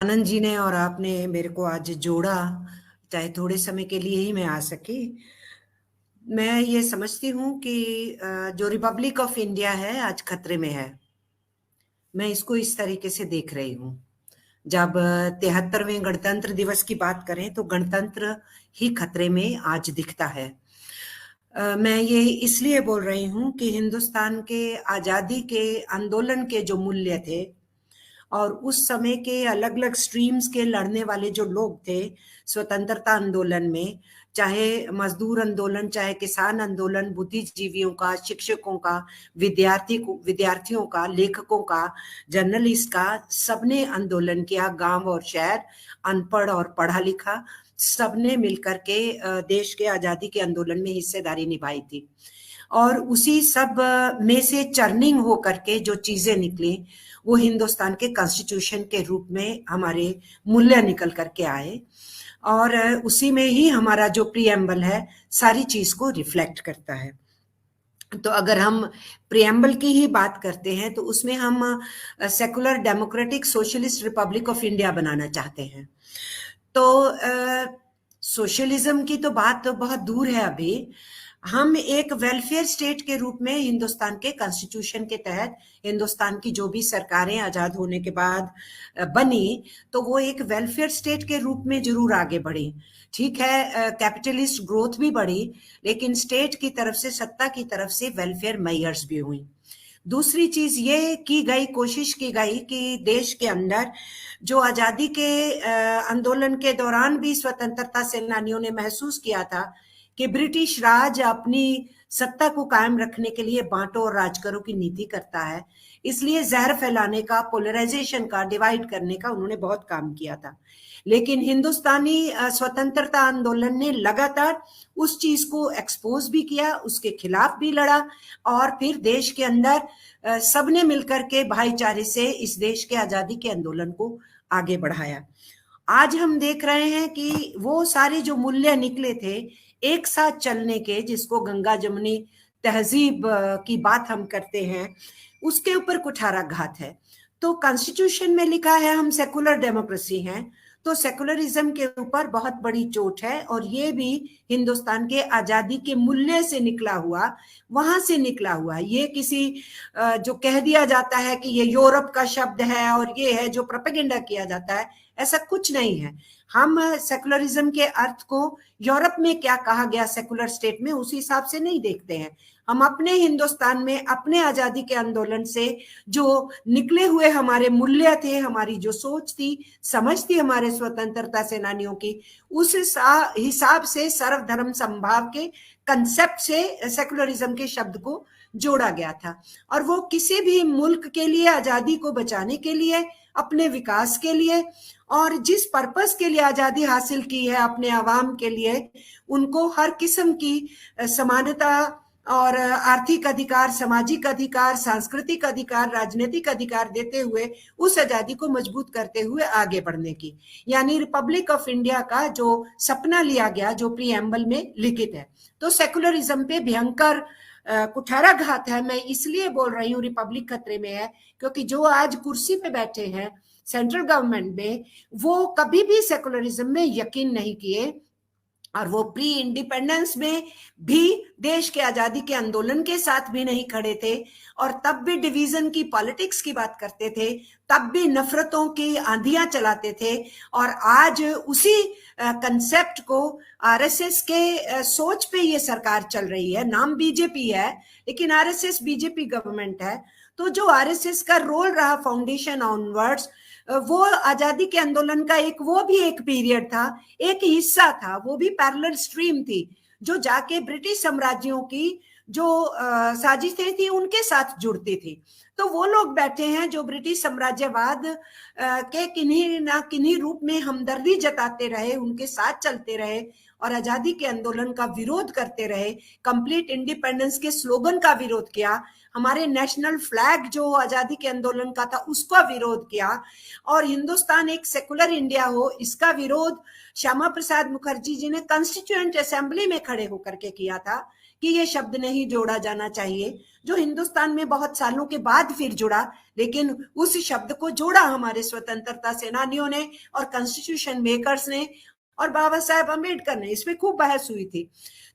आनंद जी ने और आपने मेरे को आज जोड़ा, चाहे थोड़े समय के लिए ही मैं आ सकी। मैं ये समझती हूँ कि जो रिपब्लिक ऑफ इंडिया है आज खतरे में है। मैं इसको इस तरीके से देख रही हूँ। जब 73वें गणतंत्र दिवस की बात करें तो गणतंत्र ही खतरे में आज दिखता है। मैं ये इसलिए बोल रही हूँ कि हिंदुस्तान के आज़ादी के आंदोलन के जो मूल्य थे और उस समय के अलग-अलग स्ट्रीम्स के लड़ने वाले जो लोग थे स्वतंत्रता आंदोलन में, चाहे मजदूर आंदोलन, चाहे किसान आंदोलन, बुद्धिजीवियों का, शिक्षकों का, विद्यार्थियों का, लेखकों का, जर्नलिस्ट का, सबने आंदोलन किया। गांव और शहर, अनपढ़ और पढ़ा लिखा, सबने मिलकर के देश के आजादी के आंदोलन में हिस्सेदारी निभाई थी। और उसी सब में से चर्निंग हो करके जो चीजें निकली वो हिंदुस्तान के कॉन्स्टिट्यूशन के रूप में हमारे मूल्य निकल करके आए, और उसी में ही हमारा जो प्रीएम्बल है सारी चीज को रिफ्लेक्ट करता है। तो अगर हम प्रीएम्बल की ही बात करते हैं तो उसमें हम secular democratic socialist republic of India बनाना चाहते हैं। तो सोशलिज्म की तो बात तो बहुत दूर है अभी। हम एक वेलफेयर स्टेट के रूप में हिंदुस्तान के कॉन्स्टिट्यूशन के तहत हिंदुस्तान की जो भी सरकारें आजाद होने के बाद बनी तो वो एक वेलफेयर स्टेट के रूप में जरूर आगे बढ़ी। ठीक है, कैपिटलिस्ट ग्रोथ भी बढ़ी, लेकिन स्टेट की तरफ से, सत्ता की तरफ से वेलफेयर मेजर्स भी हुई। दूसरी चीज ये की गई, कोशिश की गई कि देश के अंदर जो आजादी के आंदोलन के दौरान भी स्वतंत्रता सेनानियों ने महसूस किया था कि ब्रिटिश राज अपनी सत्ता को कायम रखने के लिए बांटो और राज करो की नीति करता है, इसलिए जहर फैलाने का, पोलराइजेशन का, डिवाइड करने का उन्होंने बहुत काम किया था। लेकिन हिंदुस्तानी स्वतंत्रता आंदोलन ने लगातार उस चीज को एक्सपोज भी किया, उसके खिलाफ भी लड़ा, और फिर देश के अंदर सबने मिलकर के भाईचारे से इस देश के आजादी के आंदोलन को आगे बढ़ाया। आज हम देख रहे हैं कि वो सारे जो मूल्य निकले थे एक साथ चलने के, जिसको गंगा जमुनी तहजीब की बात हम करते हैं, उसके ऊपर कुठाराघात है। तो कॉन्स्टिट्यूशन में लिखा है हम सेकुलर डेमोक्रेसी हैं, तो सेकुलरिज्म के ऊपर बहुत बड़ी चोट है, और ये भी हिंदुस्तान के आजादी के मूल्य से निकला हुआ, वहां से निकला हुआ। ये किसी जो कह दिया जाता है कि ये यूरोप का शब्द है और ये है जो प्रोपेगेंडा किया जाता है, ऐसा कुछ नहीं है। हम सेकुलरिज्म के अर्थ को यूरोप में क्या कहा गया सेकुलर स्टेट में, उसी हिसाब से नहीं देखते हैं। हम अपने हिंदुस्तान में अपने आजादी के आंदोलन से जो निकले हुए हमारे मूल्य थे, हमारी जो सोच थी, समझ थी हमारे स्वतंत्रता सेनानियों की, उस हिसाब से सर्वधर्म समभाव के कंसेप्ट से सेकुलरिज्म के शब्द को जोड़ा गया था। और वो किसी भी मुल्क के लिए, आजादी को बचाने के लिए, अपने विकास के लिए, और जिस पर्पस के लिए आजादी हासिल की है अपने आवाम के लिए, उनको हर किस्म की समानता और आर्थिक अधिकार, सामाजिक अधिकार, सांस्कृतिक अधिकार, राजनीतिक अधिकार देते हुए उस आजादी को मजबूत करते हुए आगे बढ़ने की, यानी रिपब्लिक ऑफ इंडिया का जो सपना लिया गया, जो प्रीएम्बल में लिखित है। तो सेकुलरिज्म पे भयंकर कुठाराघात है। मैं इसलिए बोल रही हूँ रिपब्लिक खतरे में है, क्योंकि जो आज कुर्सी पे बैठे हैं सेंट्रल गवर्नमेंट में, वो कभी भी सेकुलरिज्म में यकीन नहीं किए, और वो प्री इंडिपेंडेंस में भी देश के आजादी के आंदोलन के साथ भी नहीं खड़े थे, और तब भी डिवीजन की पॉलिटिक्स की बात करते थे, तब भी नफरतों की आंधियां चलाते थे। और आज उसी कंसेप्ट को आरएसएस के सोच पे ये सरकार चल रही है। नाम बीजेपी है, लेकिन आरएसएस बीजेपी गवर्नमेंट है। तो जो आरएसएस का रोल रहा फाउंडेशन ऑनवर्ड्स, वो आजादी के आंदोलन का वो भी एक पीरियड था, एक हिस्सा था, वो भी पैरेलल स्ट्रीम थी, जो जाके ब्रिटिश साम्राज्यों की जो साजिशें थी उनके साथ जुड़ती थी। तो वो लोग बैठे हैं जो ब्रिटिश साम्राज्यवाद के किन्हीं ना किन्हीं रूप में हमदर्दी जताते रहे, उनके साथ चलते रहे, और आजादी के आंदोलन का विरोध करते रहे, कंप्लीट इंडिपेंडेंस के स्लोगन का विरोध किया, हमारे नेशनल फ्लैग जो आजादी के आंदोलन का था उसका विरोध किया, और हिंदुस्तान एक सेकुलर इंडिया हो इसका विरोध श्यामा प्रसाद मुखर्जी जी ने कॉन्स्टिट्यूएंट असेंबली में खड़े होकर के किया था, कि ये शब्द नहीं जोड़ा जाना चाहिए, जो हिंदुस्तान में बहुत सालों के बाद फिर जुड़ा, लेकिन उस शब्द को जोड़ा हमारे स्वतंत्रता सेनानियों ने और कॉन्स्टिट्यूशन मेकर्स ने और बाबा साहेब अम्बेडकर ने। इसमें खूब बहस हुई थी।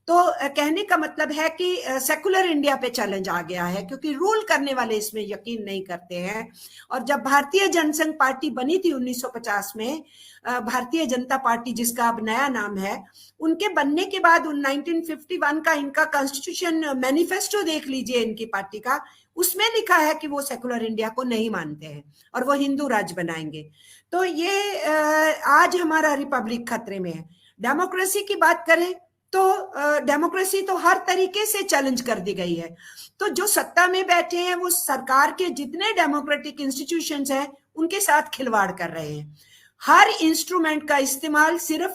तो कहने का मतलब है कि सेकुलर इंडिया पे चैलेंज आ गया है, क्योंकि रूल करने वाले इसमें यकीन नहीं करते हैं। और जब भारतीय जनसंघ पार्टी बनी थी 1950 में, भारतीय जनता पार्टी जिसका अब नया नाम है, उनके बनने के बाद 1951 का इनका कॉन्स्टिट्यूशन मैनिफेस्टो देख लीजिए इनकी पार्टी का, उसमें लिखा है कि वो सेकुलर इंडिया को नहीं मानते हैं और वो हिंदू राज्य बनाएंगे। तो ये आज हमारा रिपब्लिक खतरे में है। डेमोक्रेसी की बात करें तो डेमोक्रेसी तो हर तरीके से चैलेंज कर दी गई है। तो जो सत्ता में बैठे हैं वो सरकार के जितने डेमोक्रेटिक इंस्टीट्यूशंस हैं उनके साथ खिलवाड़ कर रहे हैं। हर इंस्ट्रूमेंट का इस्तेमाल सिर्फ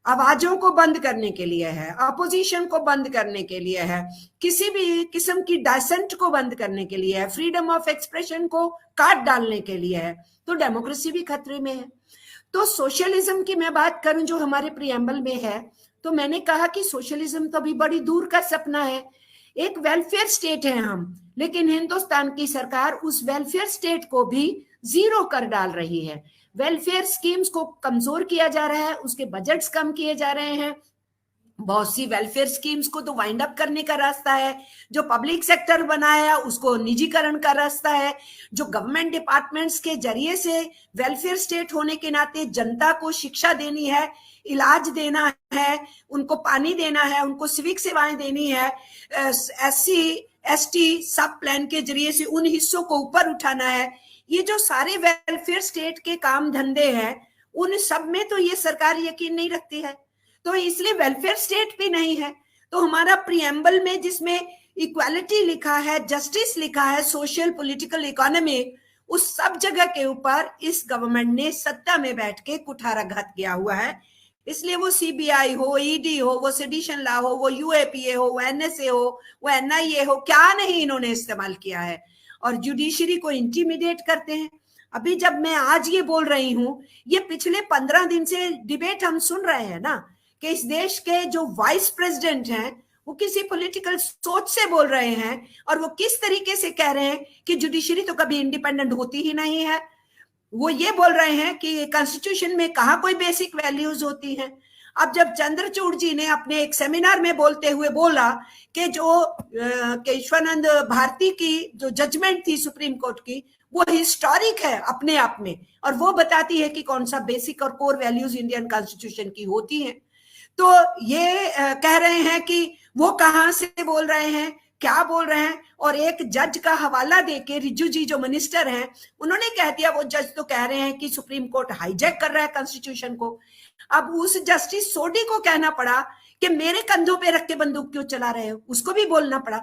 आवाजों को बंद करने के लिए है, अपोजिशन को बंद करने के लिए है, किसी भी किस्म की डायसेंट को बंद करने के लिए है, फ्रीडम ऑफ एक्सप्रेशन को काट डालने के लिए है। तो डेमोक्रेसी भी खतरे में है। तो सोशलिज्म की मैं बात करूं जो हमारे प्रियम्बल में है, तो मैंने कहा कि सोशलिज्म तो अभी बड़ी दूर का सपना है। एक वेलफेयर स्टेट है हम, लेकिन हिंदुस्तान की सरकार उस वेलफेयर स्टेट को भी जीरो कर डाल रही है। वेलफेयर स्कीम्स को कमजोर किया जा रहा है, उसके बजट्स कम किए जा रहे हैं। बहुत सी वेलफेयर स्कीम्स को तो वाइंड अप करने का रास्ता है, जो पब्लिक सेक्टर बनाया उसको निजीकरण का रास्ता है, जो गवर्नमेंट डिपार्टमेंट्स के जरिए से वेलफेयर स्टेट होने के नाते जनता को शिक्षा देनी है, इलाज देना है, उनको पानी देना है, उनको सिविक सेवाएं देनी है, SC ST सब प्लान के जरिए से उन हिस्सों को ऊपर उठाना है। ये जो सारे वेलफेयर स्टेट के काम धंधे हैं, उन सब में तो ये सरकार यकीन नहीं रखती है, तो इसलिए वेलफेयर स्टेट भी नहीं है। तो हमारा प्रियम्बल में जिसमें इक्वालिटी लिखा है, जस्टिस लिखा है, सोशल पॉलिटिकल इकोनॉमिक, उस सब जगह के ऊपर इस गवर्नमेंट ने सत्ता में बैठ के कुठाराघात किया हुआ है। इसलिए वो CBI हो, ED हो, वो सेडिशन लॉ हो, वो UAPA हो, वो NSA हो, वो NIA हो, क्या नहीं इन्होंने इस्तेमाल किया है। और जुडिशरी को इंटिमिडेट करते हैं। अभी जब मैं आज ये बोल रही हूं, ये पिछले 15 दिन से डिबेट हम सुन रहे हैं ना, कि इस देश के जो वाइस प्रेसिडेंट हैं वो किसी पॉलिटिकल सोच से बोल रहे हैं और वो किस तरीके से कह रहे हैं कि जुडिशरी तो कभी इंडिपेंडेंट होती ही नहीं है। वो ये बोल रहे हैं कि कॉन्स्टिट्यूशन में कहाँ कोई बेसिक वैल्यूज होती हैं। अब जब चंद्रचूड़ जी ने अपने एक सेमिनार में बोलते हुए बोला कि जो केशवानंद भारती की जो जजमेंट थी सुप्रीम कोर्ट की, वो हिस्टोरिक है अपने आप में, और वो बताती है कि कौन सा बेसिक और कोर वैल्यूज इंडियन कॉन्स्टिट्यूशन की होती हैं। तो ये कह रहे हैं कि वो कहां से बोल रहे हैं, क्या बोल रहे हैं। और एक जज का हवाला देके, रिज्जू जी जो मिनिस्टर हैं, उन्होंने कह दिया, वो जज तो कह रहे हैं कि सुप्रीम कोर्ट हाईजैक कर रहा है कॉन्स्टिट्यूशन को। अब उस जस्टिस सोडी को कहना पड़ा कि मेरे कंधों पे रख के बंदूक क्यों चला रहे हो, उसको भी बोलना पड़ा।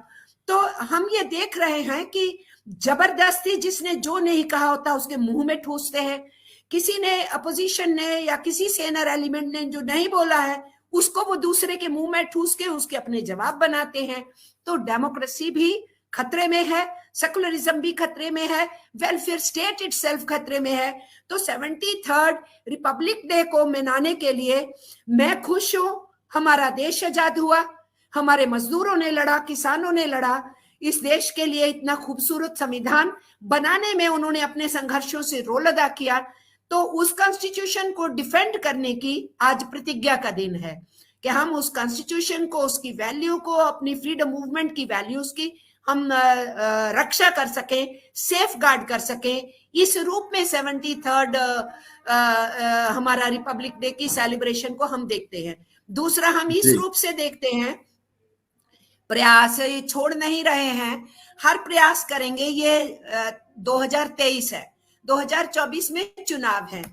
तो हम ये देख रहे हैं कि जबरदस्ती जिसने जो नहीं कहा होता उसके मुंह में ठूसते हैं। किसी ने, अपोजिशन ने या किसी सेनर एलिमेंट ने जो नहीं बोला है उसको वो दूसरे के मुंह में ठूस के उसके अपने जवाब बनाते हैं। तो डेमोक्रेसी भी खतरे में है, सेकुलरिज्म भी खतरे में है, वेलफेयर स्टेट इटसेल्फ खतरे में है। तो 73rd रिपब्लिक डे को मनाने के लिए मैं खुश हूं। हमारा देश आजाद हुआ, हमारे मजदूरों ने लड़ा, किसानों ने लड़ा, इस देश के लिए इतना खूबसूरत संविधान बनाने में उन्होंने अपने संघर्षों से रोल अदा किया। तो उस कॉन्स्टिट्यूशन को डिफेंड करने की आज प्रतिज्ञा का दिन है कि हम उस कॉन्स्टिट्यूशन को, उसकी वैल्यू को, अपनी फ्रीडम मूवमेंट की वैल्यूज की हम रक्षा कर सकें, सेफ गार्ड कर सकें। इस रूप में 73rd हमारा रिपब्लिक डे की सेलिब्रेशन को हम देखते हैं। दूसरा, हम इस रूप से देखते हैं, प्रयास छोड़ नहीं रहे हैं, हर प्रयास करेंगे। ये 2023 है, 2024 में चुनाव है।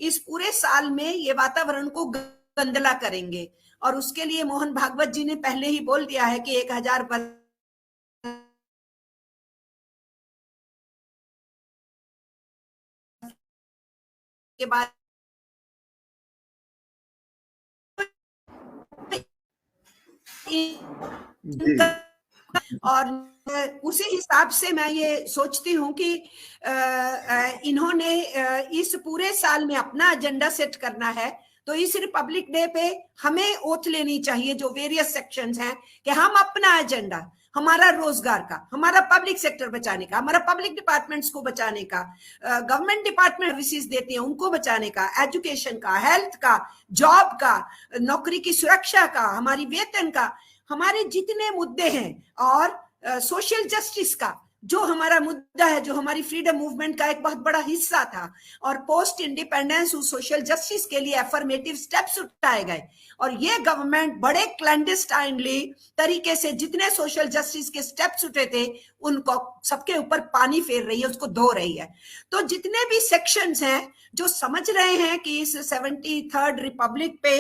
इस पूरे साल में ये वातावरण को गंदला करेंगे, और उसके लिए मोहन भागवत जी ने पहले ही बोल दिया है कि 1000 वर्ष के बाद और उसी हिसाब से मैं ये सोचती हूँ कि इन्होंने इस पूरे साल में अपना एजेंडा सेट करना है। तो इस रिपब्लिक डे पे हमें ओथ लेनी चाहिए, जो वेरियस सेक्शंस हैं, कि हम अपना एजेंडा, हमारा रोजगार का, हमारा पब्लिक सेक्टर बचाने का, हमारा पब्लिक डिपार्टमेंट्स को बचाने का, गवर्नमेंट डिपार्टमेंट सर्विसेज देते हैं उनको बचाने का, एजुकेशन का, हेल्थ का, जॉब का, नौकरी की सुरक्षा का, हमारी वेतन का, हमारे जितने मुद्दे हैं, और सोशल जस्टिस का जो हमारा मुद्दा है, जो हमारी फ्रीडम मूवमेंट का एक बहुत बड़ा हिस्सा था, और पोस्ट इंडिपेंडेंस उस सोशल जस्टिस के लिए एफर्मेटिव स्टेप्स उठाए गए, और ये गवर्नमेंट बड़े क्लैंडस्टाइनली तरीके से जितने सोशल जस्टिस के स्टेप्स उठे थे उनको सबके ऊपर पानी फेर रही है, उसको धो रही है। तो जितने भी सेक्शंस हैं जो समझ रहे हैं कि इस 73rd रिपब्लिक पे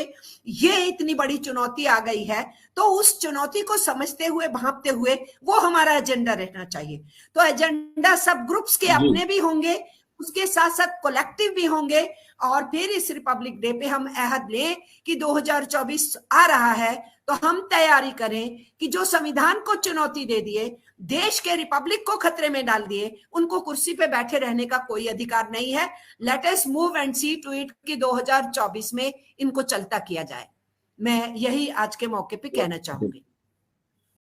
ये इतनी बड़ी चुनौती आ गई है, तो उस चुनौती को समझते हुए, भांपते हुए वो हमारा एजेंडा रहना चाहिए। तो एजेंडा सब ग्रुप्स के अपने भी होंगे, उसके साथ साथ कलेक्टिव भी होंगे, और फिर इस रिपब्लिक डे पे हम अहद लें कि 2024 आ रहा है, तो हम तैयारी करें कि जो संविधान को चुनौती दे दिए, देश के रिपब्लिक को खतरे में डाल दिए, उनको कुर्सी पे बैठे रहने का कोई अधिकार नहीं है। Let us move and see to it कि 2024 में इनको चलता किया जाए। मैं यही आज के मौके पे कहना चाहूंगी।